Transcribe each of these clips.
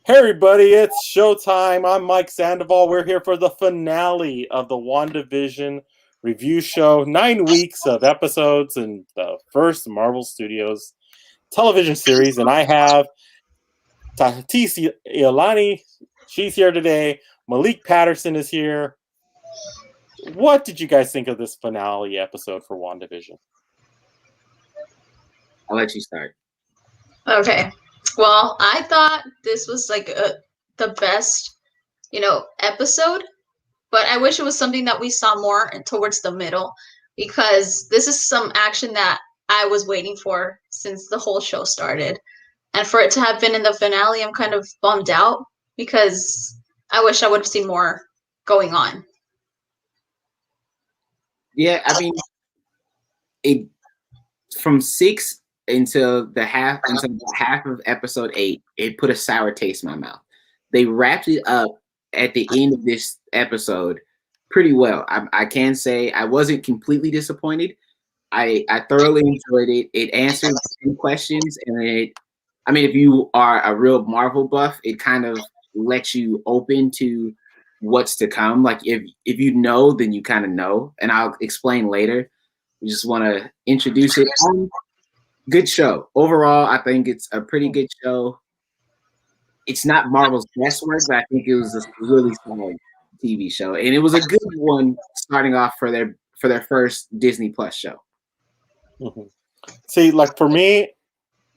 Hey everybody, it's showtime. I'm Mike Sandoval. We're here for the finale of the WandaVision review show. 9 weeks of episodes in the first Marvel Studios television series. And I have Tatiana, she's here today. Malik Patterson is here. What did you guys think of this finale episode for WandaVision? I'll let you start. Okay. Well, I thought this was like the best, episode, but I wish it was something that we saw more towards the middle because this is some action that I was waiting for since the whole show started. And for it to have been in the finale, I'm kind of bummed out because I wish I would have seen more going on. Yeah, I mean, it from 6 until the half of episode 8, it put a sour taste in my mouth. They wrapped it up at the end of this episode pretty well. I can say I wasn't completely disappointed. I thoroughly enjoyed it. It answered some questions, and if you are a real Marvel buff, it kind of lets you open to what's to come. Like if you know, then you kind of know, and I'll explain later. We just want to introduce it. Good show. Overall, I think it's a pretty good show. It's not Marvel's best work, but I think it was a really solid TV show. And it was a good one starting off for their first Disney Plus show. Mm-hmm. See, like for me,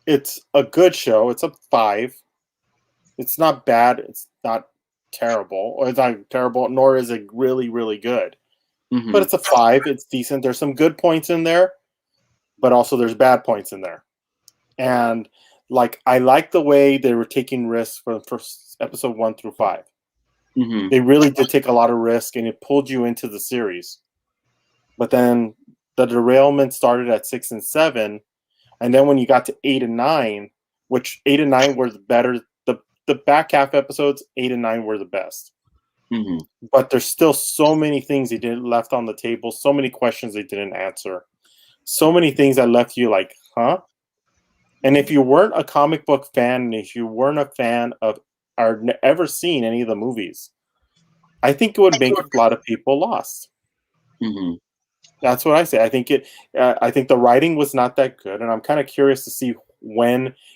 it's a good show. It's a 5. It's not bad. It's not terrible. Or it's not terrible, nor is it really, really good. Mm-hmm. But it's a 5. It's decent. There's some good points in there, but also there's bad points in there. And like I like the way they were taking risks from first episode 1 through 5. Mm-hmm. They really did take a lot of risk, and it pulled you into the series. But then the derailment started at 6 and 7, and then when you got to 8 and 9, which 8 and 9 were the better, the back half episodes, 8 and 9 were the best. Mm-hmm. But there's still so many things they didn't left on the table, so many questions they didn't answer, so many things that left you like, huh? And if you weren't a comic book fan, and if you weren't a fan of or ever seen any of the movies, I think it would make a lot of people lost. Mm-hmm. That's what I say. I think I think the writing was not that good, and I'm kind of curious to see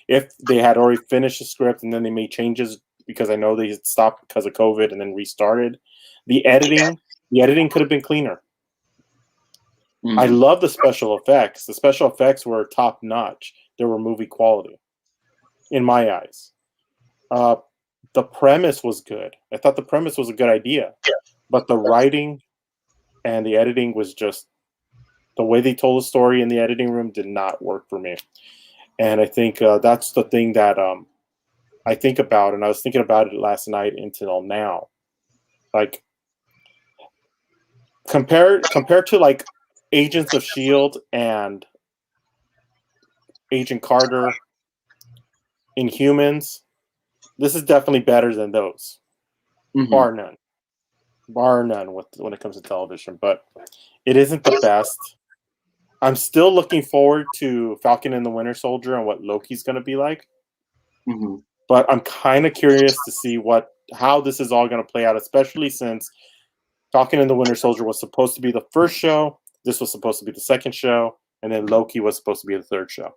if they had already finished the script and then they made changes, because I know they had stopped because of COVID and then restarted. The editing could have been cleaner. Mm-hmm. I love the special effects. The special effects were top notch. They were movie quality, in my eyes. The premise was good. I thought the premise was a good idea, but the writing and the editing was just the way they told the story in the editing room did not work for me. And I think that's the thing that I think about, and I was thinking about it last night until now. Like compared to like Agents of S.H.I.E.L.D. and Agent Carter, Inhumans, this is definitely better than those. Mm-hmm. Bar none when it comes to television, but it isn't the best. I'm still looking forward to Falcon and the Winter Soldier and what Loki's going to be like. Mm-hmm. But I'm kind of curious to see how this is all going to play out, especially since Falcon and the Winter Soldier was supposed to be the first show, this was supposed to be the second show, and then Loki was supposed to be the third show.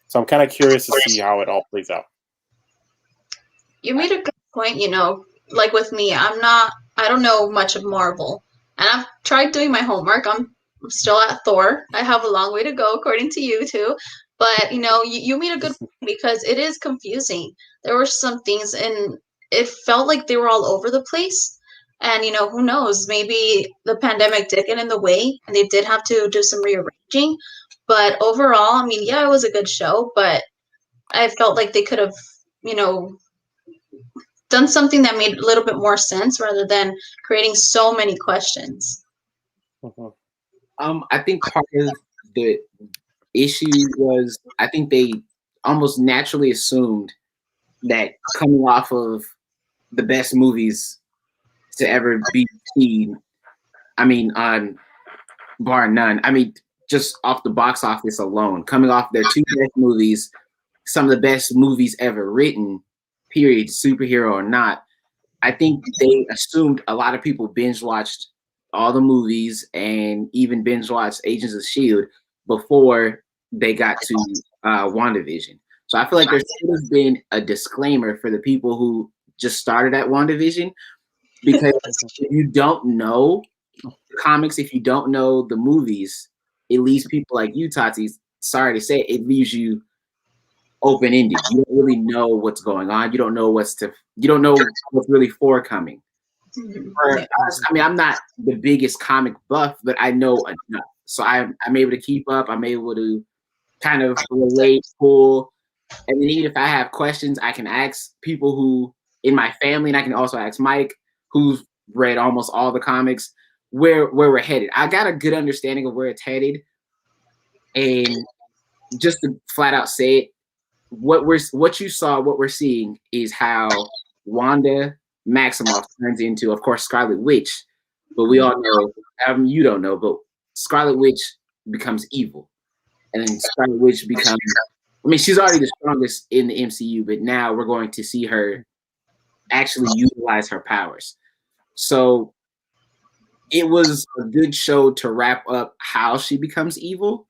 So I'm kind of curious to see how it all plays out. You made a good point, like with me, I don't know much of Marvel, and I've tried doing my homework. I'm still at Thor. I have a long way to go, according to you too. But you made a good point because it is confusing. There were some things, and it felt like they were all over the place. And who knows? Maybe the pandemic did get in the way, and they did have to do some rearranging. But overall, yeah, it was a good show. But I felt like they could have, done something that made a little bit more sense rather than creating so many questions. Mm-hmm. I think part of the issue was I think they almost naturally assumed that coming off of the best movies to ever be seen, bar none. Just off the box office alone, coming off their 2 best movies, some of the best movies ever written, period, superhero or not, I think they assumed a lot of people binge watched all the movies and even binge watched Agents of S.H.I.E.L.D. before they got to WandaVision. So I feel like there should have been a disclaimer for the people who just started at WandaVision, because if you don't know the comics, if you don't know the movies, it leaves people like you, Tati, sorry to say, it leaves you open-ended. You don't really know what's going on. You don't know what's really forthcoming. For us, I mean, I'm not the biggest comic buff, but I know enough. So I'm able to keep up. I'm able to kind of relate, pull. And then even if I have questions, I can ask people who in my family, and I can also ask Mike, who's read almost all the comics, where we're headed. I got a good understanding of where it's headed. And just to flat out say it, what you saw, what we're seeing is how Wanda Maximoff turns into, of course, Scarlet Witch. But we all know, you don't know, but Scarlet Witch becomes evil. And then Scarlet Witch becomes, I mean, she's already the strongest in the MCU, but now we're going to see her actually utilize her powers. So it was a good show to wrap up how she becomes evil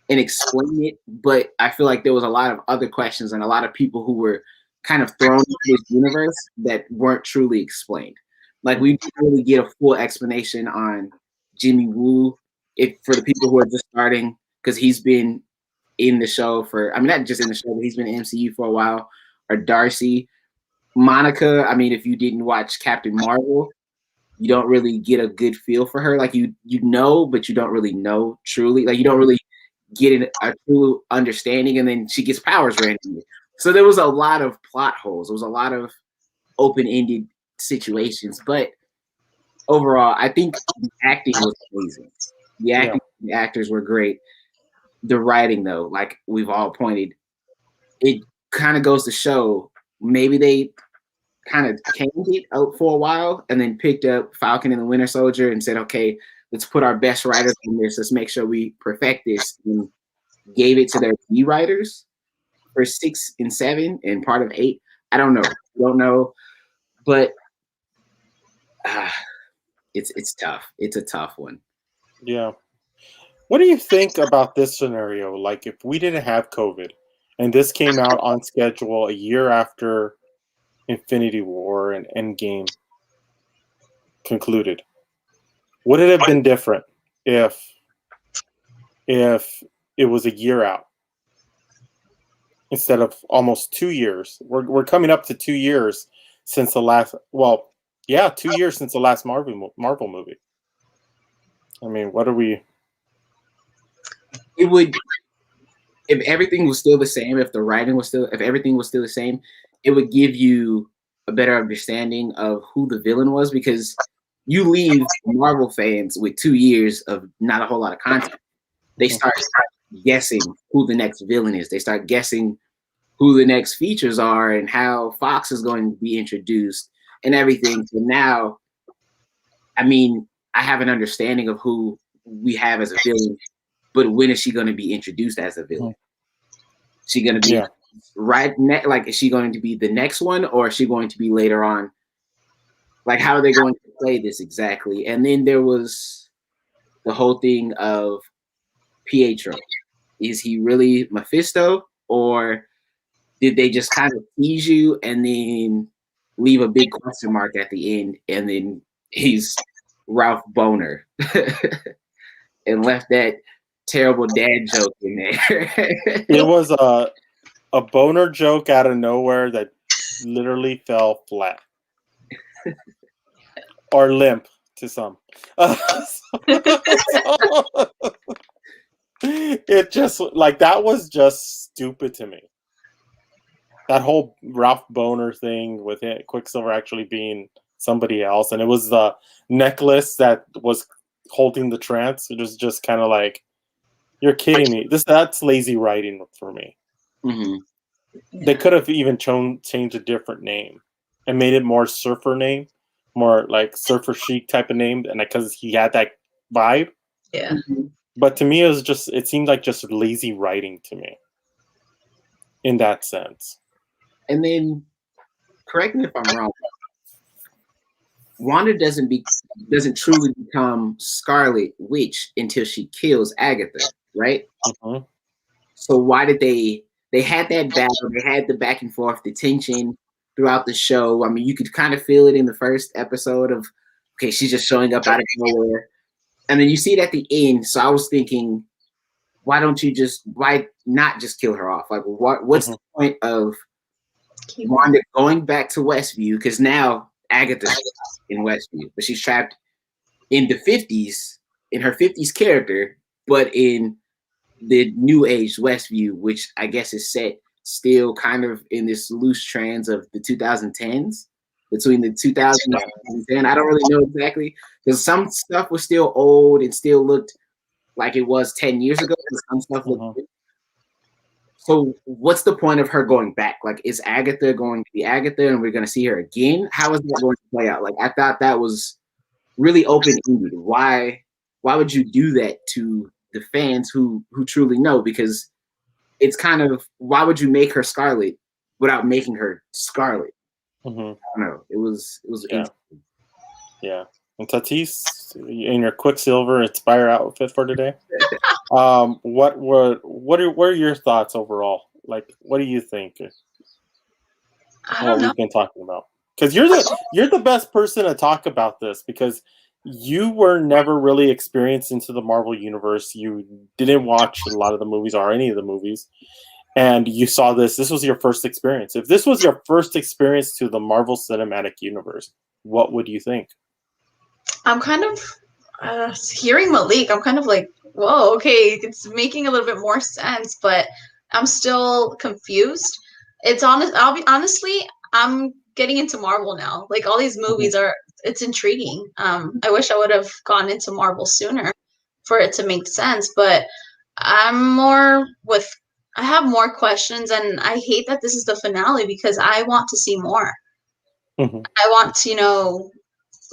and explain it, but I feel like there was a lot of other questions and a lot of people who were kind of thrown into this universe that weren't truly explained. Like, we didn't really get a full explanation on Jimmy Woo, if for the people who are just starting, because he's been in the show for, I mean, not just in the show, but he's been in MCU for a while, or Darcy. Monica, I mean, if you didn't watch Captain Marvel, you don't really get a good feel for her. Like, you know, but you don't really know truly. Like, you don't really get a true understanding, and then she gets powers randomly. So there was a lot of plot holes. There was a lot of open-ended situations. But overall, I think the acting was amazing. The acting, the actors were great. The writing, though, like we've all pointed, it kind of goes to show maybe they kind of canned it out for a while and then picked up Falcon and the Winter Soldier and said, okay, let's put our best writers in this. Let's make sure we perfect this. And gave it to their B writers for 6 and 7 and part of 8. I don't know. But it's tough. It's a tough one. Yeah. What do you think about this scenario? Like, if we didn't have COVID and this came out on schedule a year after Infinity War and Endgame concluded, would it have been different if it was a year out instead of almost 2 years? We're coming up to 2 years since the last. 2 years since the last Marvel movie. I mean, what are we? It would, if everything was still the same, if everything was still the same, it would give you a better understanding of who the villain was, because you leave Marvel fans with 2 years of not a whole lot of content. They start guessing who the next villain is. They start guessing who the next features are and how Fox is going to be introduced and everything. So now, I mean, I have an understanding of who we have as a villain, but when is she going to be introduced as a villain? Is she going to be like, is she going to be the next one, or is she going to be later on? Like, how are they going to play this exactly? And then there was the whole thing of Pietro. Is he really Mephisto, or did they just kind of tease you and then leave a big question mark at the end, and then he's Ralph Boner and left that terrible dad joke in there? It was a boner joke out of nowhere that literally fell flat or limp to some. It just, like, that was just stupid to me. That whole Ralph Boner thing with it, Quicksilver actually being somebody else, and it was the necklace that was holding the trance. It was just kind of like, you're kidding me. That's lazy writing for me. Mm-hmm. They could have even changed a different name and made it more surfer name, more like Surfer Chic type of name, and because he had that vibe. Yeah. But to me, it seemed like just lazy writing to me in that sense. And then correct me if I'm wrong, Wanda doesn't truly become Scarlet Witch until she kills Agatha, right? Mhm. So why did they had that battle, they had the back and forth, the tension throughout the show. I mean, you could kind of feel it in the first episode of, okay, she's just showing up out of nowhere. And then you see it at the end. So I was thinking, why not just kill her off? Like, what's the point of Wanda going back to Westview? Because now Agatha's in Westview, but she's trapped in the 50s, in her 50s character, but in the new age Westview, which I guess is set still kind of in this loose trends of the 2010s, between the 2000s and 2010. I don't really know exactly, because some stuff was still old and still looked like it was 10 years ago, and some stuff looked good. So what's the point of her going back? Like, is Agatha going to be Agatha and we're going to see her again? How is that going to play out? Like, I thought that was really open-ended. Why would you do that to the fans who truly know? Because it's kind of, why would you make her Scarlet without making her Scarlet? I don't know. It was yeah. And Tatis, in your Quicksilver Inspire outfit for today, what are your thoughts overall? Like, what do you think? I don't know. We've been talking about, because you're the best person to talk about this, because you were never really experienced into the Marvel universe. You didn't watch a lot of the movies or any of the movies, and you saw this. This was your first experience. If this was your first experience to the Marvel Cinematic Universe, what would you think? I'm kind of hearing Malik. I'm kind of like, whoa, okay, it's making a little bit more sense, but I'm still confused. Honestly, I'm getting into Marvel now. Like, all these movies it's intriguing. I wish I would have gone into Marvel sooner for it to make sense, but I have more questions, and I hate that this is the finale because I want to see more. I want to know,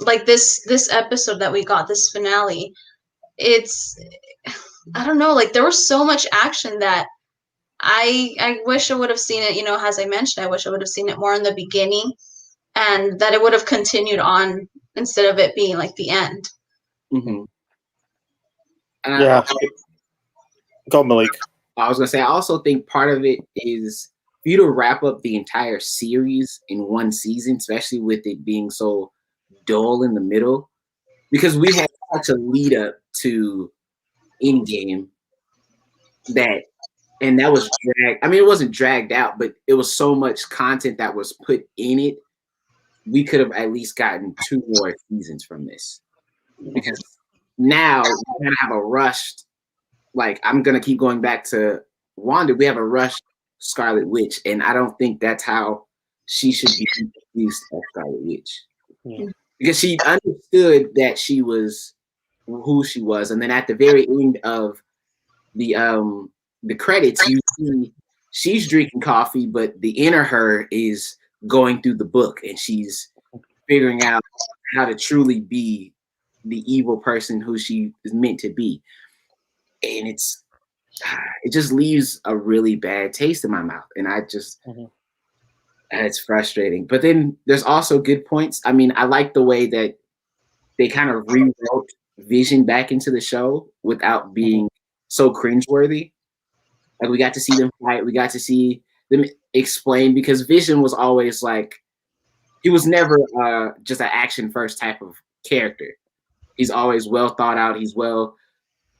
like, this episode that we got, this finale, I don't know, like, there was so much action that I wish I would have seen it, as I mentioned, I wish I would have seen it more in the beginning, and that it would have continued on instead of it being like the end. Yeah. Go, Malik. I was gonna say, I also think part of it is for you to wrap up the entire series in one season, especially with it being so dull in the middle, because we had such a lead up to Endgame that was dragged. I mean, it wasn't dragged out, but it was so much content that was put in it. We could have at least gotten 2 more seasons from this, because now we're gonna have a rushed. Like, I'm gonna keep going back to Wanda. We have a rushed Scarlet Witch, and I don't think that's how she should be introduced as Scarlet Witch. Because she understood that she was who she was, and then at the very end of the credits, you see she's drinking coffee, but the inner her is going through the book, and she's figuring out how to truly be the evil person who she is meant to be. And it just leaves a really bad taste in my mouth, and I just and it's frustrating. But then there's also good points. I mean, I like the way that they kind of rewrote Vision back into the show without being so cringeworthy. Like, we got to see them fight. We got to see them explain, because Vision was always like, he was never just an action first type of character. He's always well thought out.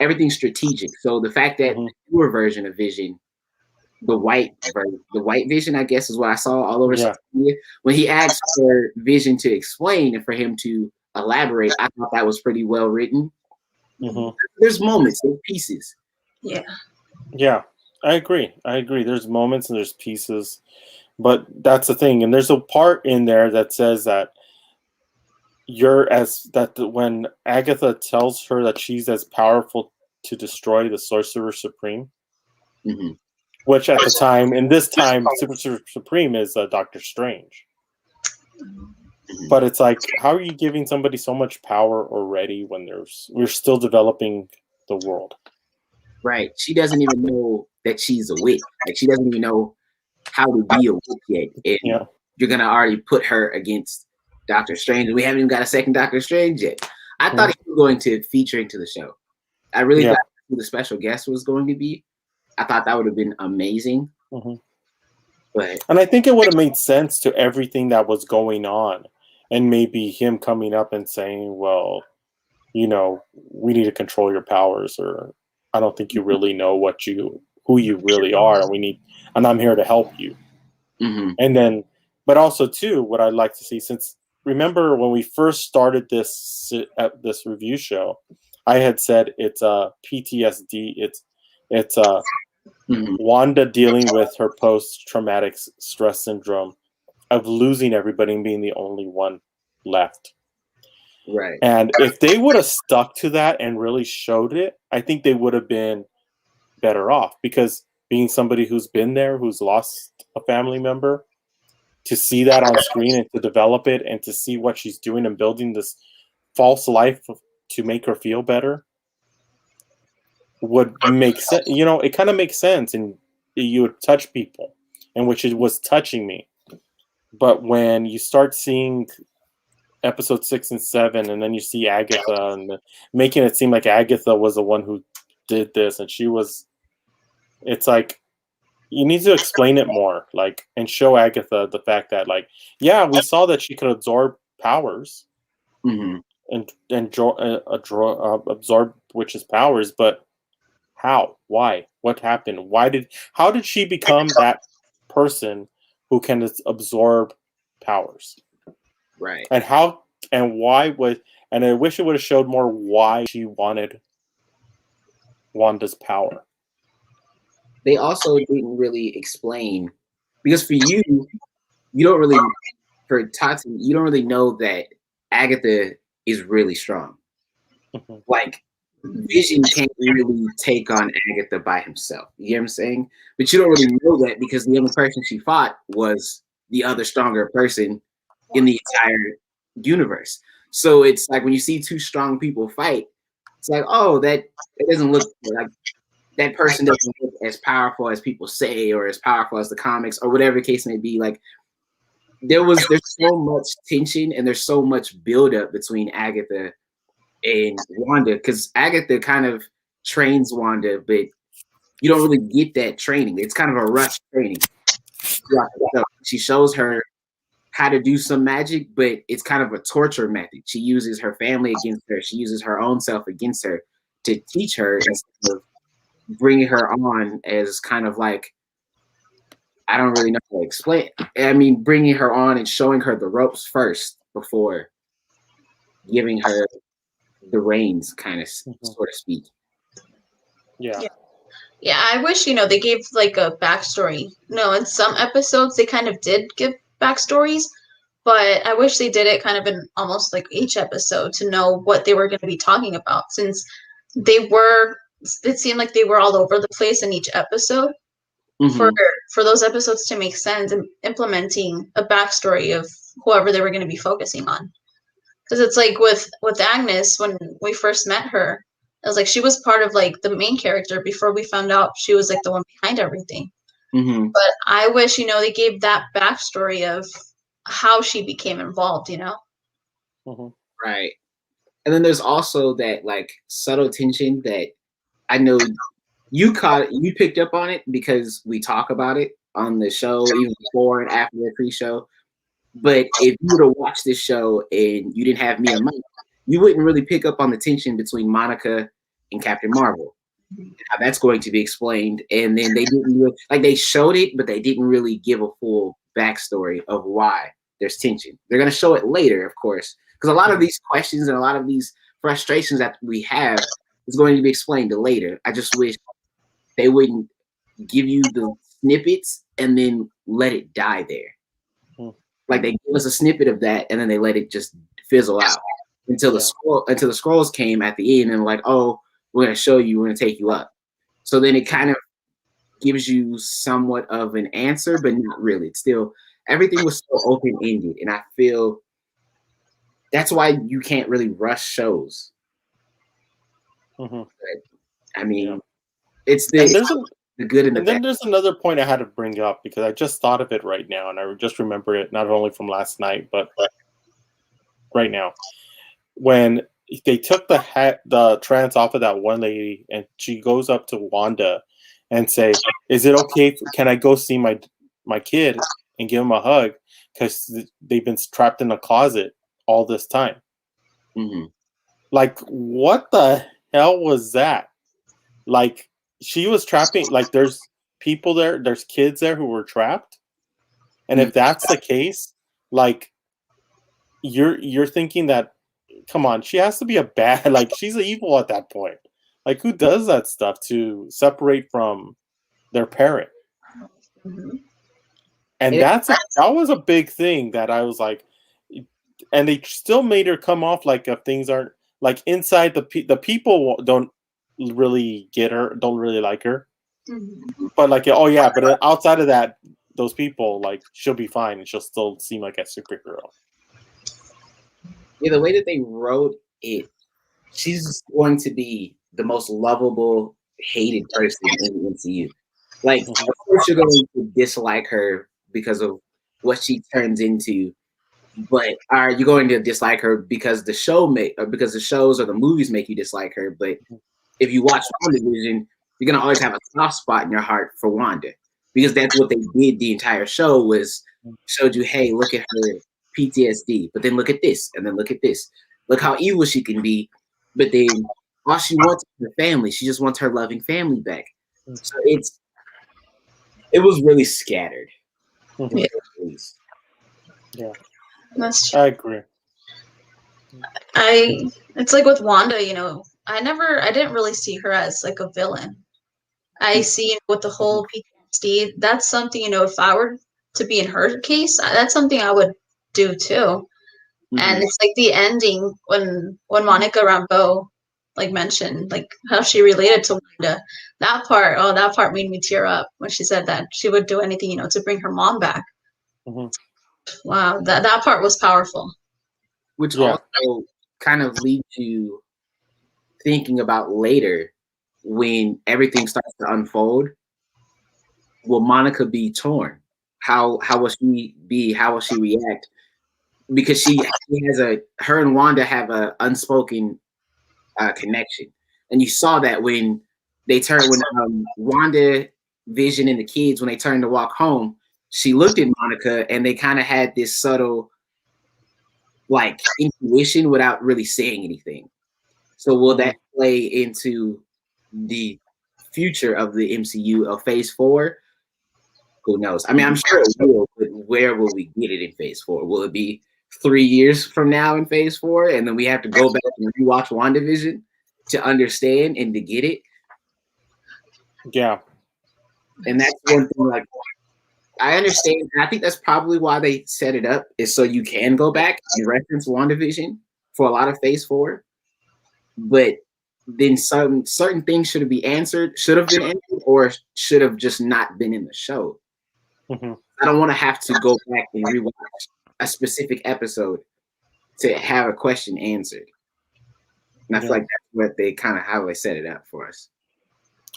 Everything's strategic. So the fact that the newer version of Vision, the white Vision, I guess, is what I saw all over social media. When he asked for Vision to explain and for him to elaborate, I thought that was pretty well written. There's moments, there's pieces. Yeah, I agree. There's moments and there's pieces, but that's the thing. And there's a part in there that says that when Agatha tells her that she's as powerful to destroy the Sorcerer Supreme, which at the time, in this time, Sorcerer Supreme is Doctor Strange. But it's like, how are you giving somebody so much power already when we're still developing the world? Right. She doesn't even know that she's a witch. Like, she doesn't even know how to be a witch yet. And you're gonna already put her against Doctor Strange, and we haven't even got a second Doctor Strange yet. I thought he was going to feature into the show. I really thought who the special guest was going to be. I thought that would have been amazing. And I think it would have made sense to everything that was going on, and maybe him coming up and saying, well, you know, we need to control your powers, or I don't think you really know who you really are, and I'm here to help you. And then, but also too, what I'd like to see, since remember when we first started this review show, I had said it's a PTSD. It's Wanda dealing with her post-traumatic stress syndrome of losing everybody and being the only one left. Right. And if they would have stuck to that and really showed it, I think they would have been better off, because being somebody who's been there, who's lost a family member, to see that on screen and to develop it and to see what she's doing and building this false life to make her feel better would make sense. You know, it kind of makes sense, and you would touch people, and which it was touching me. But when you start seeing episode 6 and 7, and then you see Agatha and making it seem like Agatha was the one who did this, and it's like, you need to explain it more, like, and show Agatha the fact that, like, yeah, we saw that she could absorb powers and absorb witches' powers, but how? Why? What happened? How did she become that person who can absorb powers? Right. And how and why and I wish it would have showed more why she wanted Wanda's power. They also didn't really explain, because for you don't really, for Tati, you don't really know that Agatha is really strong. Like, Vision can't really take on Agatha by himself. You know what I'm saying? But you don't really know that, because the only person she fought was the other stronger person in the entire universe. So it's like when you see two strong people fight, it's like, oh, that it doesn't look like that person doesn't look as powerful as people say, or as powerful as the comics, or whatever the case may be. Like, there's so much tension and there's so much buildup between Agatha and Wanda, because Agatha kind of trains Wanda, but you don't really get that training. It's kind of a rush training. She shows her how to do some magic, but it's kind of a torture method. She uses her family against her. She uses her own self against her to teach her, instead of bringing her on as kind of like, I don't really know how to explain. I mean, bringing her on and showing her the ropes first before giving her the reins, kind of, so to speak. Yeah. Yeah, I wish, they gave like a backstory. No, in some episodes they kind of did give backstories, but I wish they did it kind of in almost like each episode to know what they were going to be talking about, since it seemed like they were all over the place in each episode. For those episodes to make sense, and implementing a backstory of whoever they were going to be focusing on. Because it's like with Agnes, when we first met her, it was like she was part of like the main character before we found out she was like the one behind everything. But I wish, they gave that backstory of how she became involved, Right. And then there's also that like subtle tension that I know you picked up on it, because we talk about it on the show, even before and after the pre-show. But if you were to watch this show and you didn't have me or Mike, you wouldn't really pick up on the tension between Monica and Captain Marvel. How that's going to be explained. And then they didn't really, like, they showed it, but they didn't really give a full backstory of why there's tension. They're going to show it later, of course, because a lot of these questions and a lot of these frustrations that we have is going to be explained later. I just wish they wouldn't give you the snippets and then let it die there. Like, they give us a snippet of that and then they let it just fizzle out until the scrolls came at the end and like, oh, we're going to show you, we're going to take you up. So then it kind of gives you somewhat of an answer, but not really. It's still, everything was so open-ended, and I feel that's why you can't really rush shows. I mean, it's this. the good and the And then bad. there's another point I had to bring up because I just thought of it right now, and I just remember it not only from last night, but right now. When they took the trance off of that one lady, and she goes up to Wanda and say, "Is it okay? Can I go see my kid and give him a hug because they've been trapped in a closet all this time?" Mm-hmm. Like, what the hell was that? Like, she was trapping. Like, there's people there, there's kids there who were trapped, and if that's the case, like, you're thinking that. Come on, she has to be a bad. Like, she's evil at that point. Like, who does that stuff to separate from their parent? Mhm. And that was a big thing that I was like, and they still made her come off like if things aren't like inside the people don't really get her, don't really like her, Mhm. but like, oh yeah, but outside of that, those people, like, she'll be fine and she'll still seem like a superhero. Yeah, the way that they wrote it, she's going to be the most lovable, hated person in the MCU. Like, of course, you're going to dislike her because of what she turns into, but are you going to dislike her because the shows or the movies make you dislike her? But if you watch WandaVision, you're gonna always have a soft spot in your heart for Wanda because that's what they did. The entire show was showed you, hey, look at her PTSD, but then look at this, and then look at this. Look how evil she can be, but then all she wants is her family. She just wants her loving family back. So it was really scattered. Mhm. Yeah, That's true. I agree. It's like with Wanda, you know, I didn't really see her as like a villain. I see with the whole PTSD, that's something, you know, if I were to be in her case, that's something I would do too. And it's like the ending when Monica Rambeau like mentioned like how she related to Wanda. That part made me tear up when she said that she would do anything, you know, to bring her mom back. Mm-hmm. Wow, that part was powerful. Which also kind of leads you thinking about later when everything starts to unfold. Will Monica be torn? How will she be? How will she react? Because she has her and Wanda have a unspoken connection, and you saw that when Wanda, Vision, and the kids when they turned to walk home, she looked at Monica, and they kind of had this subtle like intuition without really saying anything. So will that play into the future of the MCU of Phase 4? Who knows? I mean, I'm sure it will, but where will we get it in Phase 4? Will it be 3 years from now in Phase 4, and then we have to go back and rewatch WandaVision to understand and to get it? Yeah. And that's one thing, like, I understand, and I think that's probably why they set it up, is so you can go back and reference WandaVision for a lot of Phase 4. But then certain things should have been answered, or should have just not been in the show. Mm-hmm. I don't want to have to go back and rewatch a specific episode to have a question answered. And I feel like that's what how they set it up for us.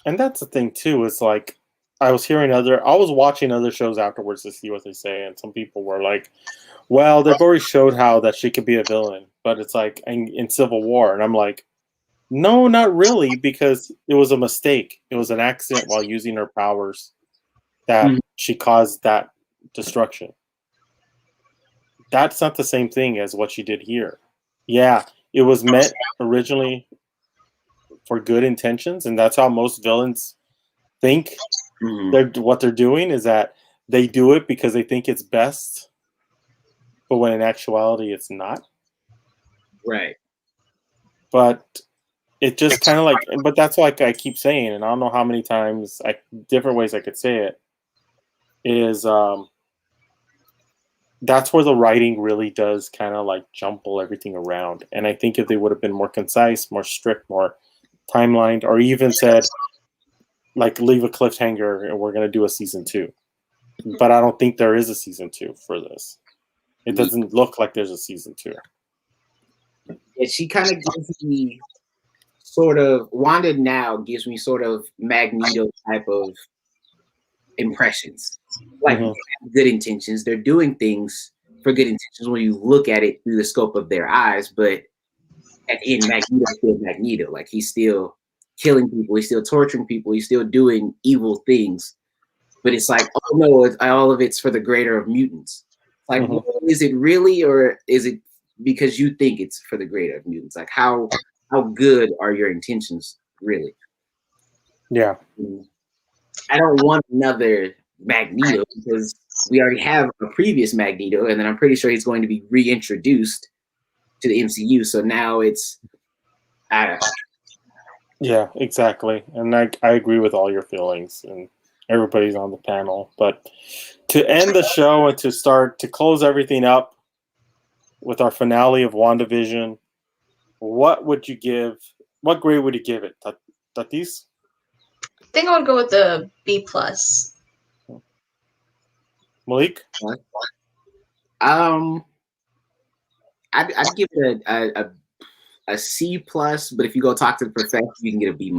And that's the thing too, is like I was watching other shows afterwards to see what they say, and some people were like, well, they've already showed how that she could be a villain, but it's like in Civil War, and I'm like, no, not really, because it was a mistake. It was an accident while using her powers that she caused that destruction. That's not the same thing as what she did here. Yeah, it was meant originally for good intentions, and that's how most villains think. What they're doing is that they do it because they think it's best, but when in actuality it's not. Right. But it just kind of like, but that's like I keep saying, and I don't know how many times, different ways I could say it, is that's where the writing really does kind of like jumble everything around. And I think if they would have been more concise, more strict, more timelined, or even said, like, leave a cliffhanger and we're going to do a season 2. But I don't think there is a season 2 for this. It doesn't look like there's a season 2. Yeah, she kind of gives me sort of, Wanda now gives me sort of Magneto type of impressions. Like good intentions. They're doing things for good intentions when you look at it through the scope of their eyes, but at the end, Magneto's still Magneto. Like he's still killing people, he's still torturing people, he's still doing evil things. But it's like, oh no, all of it's for the greater of mutants. Like, well, is it really, or is it because you think it's for the greater of mutants? Like, how good are your intentions really? Yeah. I don't want another Magneto because we already have a previous Magneto, and then I'm pretty sure he's going to be reintroduced to the MCU. So now it's, I don't know. Yeah, exactly. And I agree with all your feelings, and everybody's on the panel. But to end the show and to close everything up with our finale of WandaVision, what would you give? What grade would you give it? Tatis? I think I would go with the B+. Malik? I'd give it a C+, but if you go talk to the professor, you can get a B-.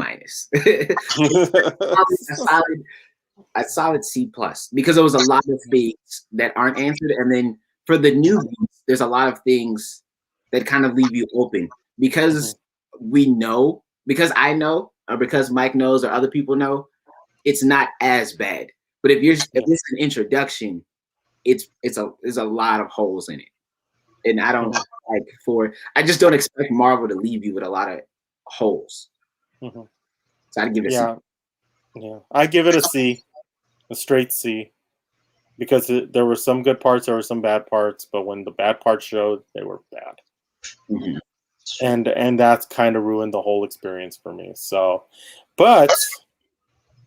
a solid C+, because there was a lot of things that aren't answered, and then for the newbies, there's a lot of things that kind of leave you open because we know, because I know, or because Mike knows, or other people know, it's not as bad. But if it's an introduction, there's a lot of holes in it, and I don't I just don't expect Marvel to leave you with a lot of holes. So I'd give it a C. Yeah, I give it a C, a straight C, because there were some good parts, there were some bad parts, but when the bad parts showed, they were bad. And that's kind of ruined the whole experience for me. So, but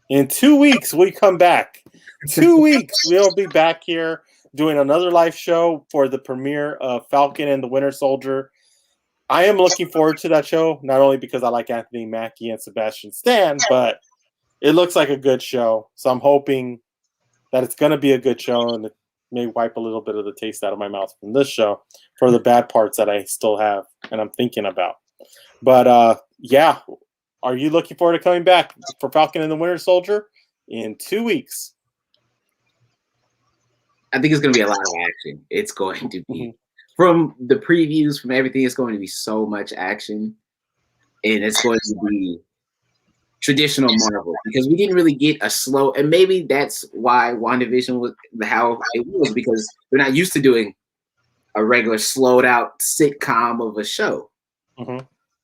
in 2 weeks we come back. 2 weeks we'll be back here doing another live show for the premiere of Falcon and the Winter Soldier. I am looking forward to that show, not only because I like Anthony Mackie and Sebastian Stan, but it looks like a good show. So I'm hoping that it's going to be a good show, and it may wipe a little bit of the taste out of my mouth from this show for the bad parts that I still have and I'm thinking about. But yeah, are you looking forward to coming back for Falcon and the Winter Soldier in 2 weeks? I think it's going to be a lot of action. It's going to be, from the previews, from everything, it's going to be so much action. And it's going to be traditional Marvel, because we didn't really get a slow, and maybe that's why WandaVision was how it was, because they're not used to doing a regular slowed out sitcom of a show.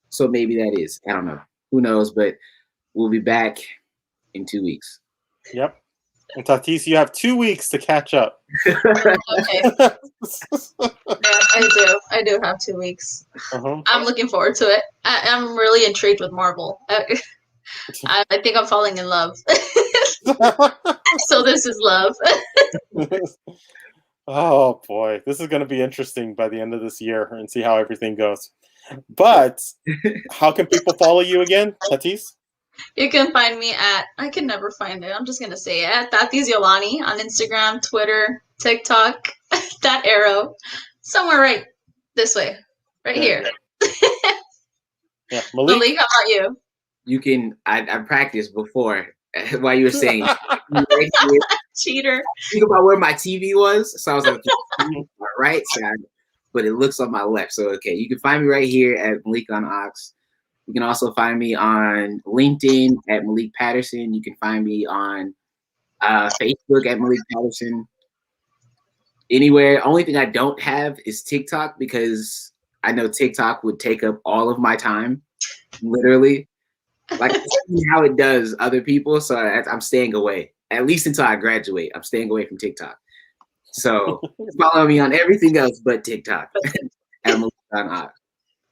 So maybe that is, I don't know, who knows, but we'll be back in 2 weeks. Yep. And Tatis, you have 2 weeks to catch up. Okay. Yeah, I do have 2 weeks. I'm looking forward to it. I'm really intrigued with Marvel. I think I'm falling in love. So this is love. Oh boy, this is going to be interesting by the end of this year and see how everything goes. But how can people follow you again, Tatis? You can find me at, I can never find it, I'm just going to say it, at Tatis Yolani on Instagram, Twitter, TikTok, that arrow, somewhere right this way, right here. Yeah, Malik, how about you? You can, I practiced before while you were saying cheater. Think about where my TV was, so I was like, my right side, but it looks on my left. So okay, you can find me right here at Malik on Ox. You can also find me on LinkedIn at Malik Patterson. You can find me on Facebook at Malik Patterson. Anywhere. Only thing I don't have is TikTok, because I know TikTok would take up all of my time, literally. Like how it does other people. So I'm staying away, at least until I graduate. I'm staying away from TikTok. So follow me on everything else but TikTok. at Malik on Ox.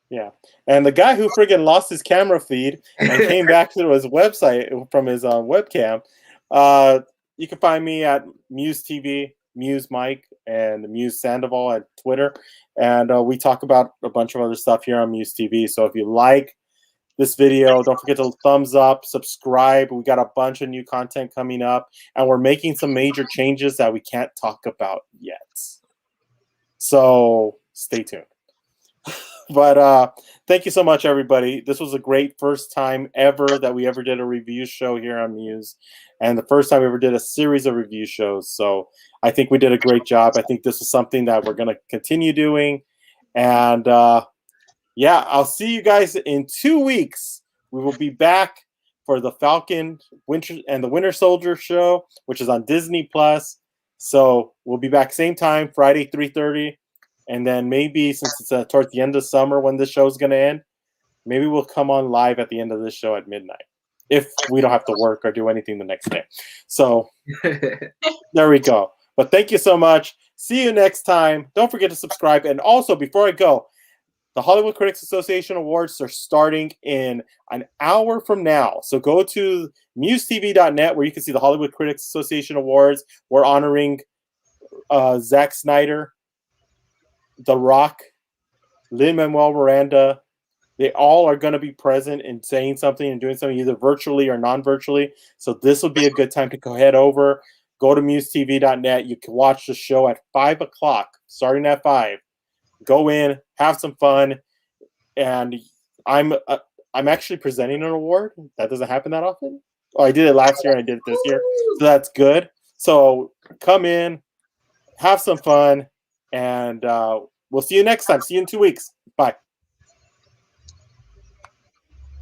Yeah, and the guy who friggin' lost his camera feed and came back to his website from his webcam, you can find me at MUSE TV, MUSE Mike, and MUSE Sandoval at Twitter. And we talk about a bunch of other stuff here on MUSE TV. So if you like this video, don't forget to thumbs up, subscribe. We got a bunch of new content coming up, and we're making some major changes that we can't talk about yet. So stay tuned. But thank you so much, everybody. This was a great first time ever that we ever did a review show here on Muse, and the first time we ever did a series of review shows. So I think we did a great job. I think this is something that we're going to continue doing. And yeah, I'll see you guys in 2 weeks. We will be back for the Falcon Winter and the Winter Soldier show, which is on Disney Plus. So we'll be back same time, Friday, 3:30. And then maybe since it's towards the end of summer when this show is going to end, maybe we'll come on live at the end of this show at midnight if we don't have to work or do anything the next day. So there we go. But thank you so much. See you next time. Don't forget to subscribe. And also, before I go, the Hollywood Critics Association Awards are starting in an hour from now. So go to musetv.net where you can see the Hollywood Critics Association Awards. We're honoring Zack Snyder, The Rock, Lin-Manuel Miranda. They all are going to be present and saying something and doing something either virtually or non-virtually. So this will be a good time to go head over. Go to musetv.net. You can watch the show at 5 o'clock, starting at 5. Go in, have some fun. And I'm actually presenting an award. That doesn't happen that often. Oh, I did it last year and I did it this year. So that's good. So come in, have some fun. And we'll see you next time. See you in 2 weeks. Bye.